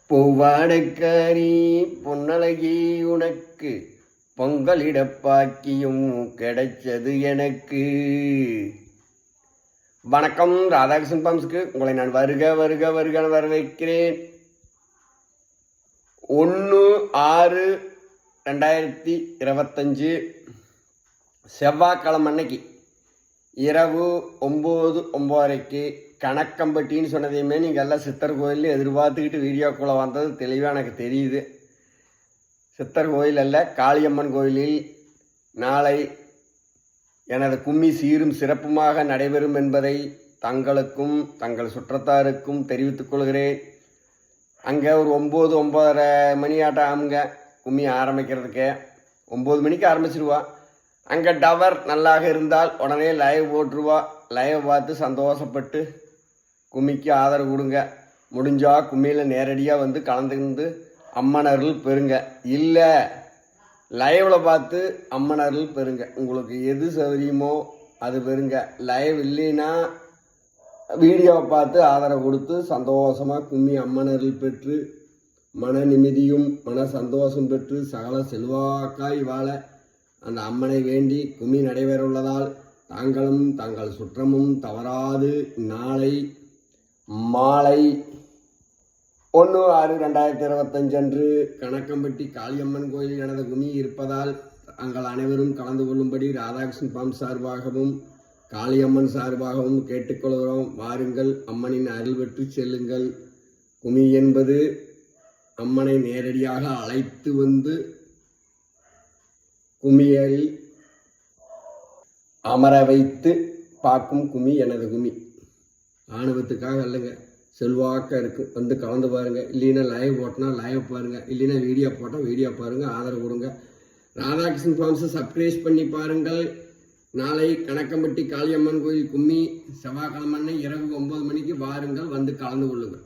பூவாடைக்காரி பொன்னழகி உனக்கு பொங்கலிடப்பாக்கியும் கிடைச்சது எனக்கு. வணக்கம், ராதாகிருஷ்ணன் பம்ஸ்க்கு உங்களை நான் வருக வரவேற்கிறேன். 1/6/2025 செவ்வாய்க்கிழமை அன்னைக்கு இரவு 9:09 கணக்கம்பட்டின்னு சொன்னதையுமே நீங்கள் எல்லாம் சித்தர் கோயிலில் எதிர்பார்த்துக்கிட்டு வீடியோக்குள்ளே வந்தது தெளிவாக எனக்கு தெரியுது. சித்தர் கோயில் அல்ல, காளியம்மன் கோயிலில் நாளை எனது கும்மி சீரும் சிறப்புமாக நடைபெறும் என்பதை தங்களுக்கும் தங்கள் சுற்றத்தாருக்கும் தெரிவித்துக் கொள்கிறேன். அங்கே ஒரு 9-9:30 மணி ஆட்டம் ஆகுங்க கும்மி ஆரம்பிக்கிறதுக்கு. 9 மணிக்கு ஆரம்பிச்சிருவா. அங்கே டவர் நல்லாக இருந்தால் உடனே லைவ் போட்டுருவா. லைவ் பார்த்து சந்தோஷப்பட்டு கும்மிக்கு ஆதரவு கொடுங்க. முடிஞ்சால் கும்மியில் நேரடியாக வந்து கலந்துருந்து அம்மனர்கள் பெறுங்க. இல்லை லைவில் பார்த்து அம்மனர்கள் பெறுங்க. உங்களுக்கு எது சௌகரியமோ அது பெறுங்க. லைவ் இல்லைன்னா வீடியோவை பார்த்து ஆதரவு கொடுத்து சந்தோஷமாக கும்மி அம்மனர்கள் பெற்று மன நிம்மதியும் மன சந்தோஷம் பெற்று சகல செல்வாக்காய் வாழ அந்த அம்மனை வேண்டி கும்மி நடைபெற உள்ளதால் தாங்களும் தங்கள் சுற்றமும் தவறாது நாளை மாலை 1/6/2025 அன்று கணக்கம்பட்டி காளியம்மன் கோயில் எனது கும்மி இருப்பதால் தாங்கள் அனைவரும் கலந்து கொள்ளும்படி ராதாகிருஷ்ணன் பம்ப் சார்பாகவும் காளியம்மன் சார்பாகவும் கேட்டுக்கொள்கிறோம். வாருங்கள், அம்மனின் அருள் பெற்று செல்லுங்கள். கும்மி என்பது அம்மனை நேரடியாக அழைத்து வந்து கும்மியில் அமர வைத்து பார்க்கும் கும்மி எனது கும்மி. ஆணவத்துக்காக இல்லைங்க, செல்வாக்காக இருக்குது. வந்து கலந்து பாருங்கள். இல்லைன்னா லைவ் போட்டோன்னா லைவ் பாருங்கள், இல்லைன்னா வீடியோ போட்டால் வீடியோ பாருங்கள், ஆதரவு கொடுங்க. ராதாகிருஷ்ணன் ஃபார்ம்ஸை சப்ஸ்கிரைப் பண்ணி பாருங்கள். நாளை கணக்கம்பட்டி காளியம்மன் கோயில் கும்மி செவ்வாய்க்கிழமை இரவு 9 மணிக்கு வாருங்கள், வந்து கலந்து கொள்ளுங்கள்.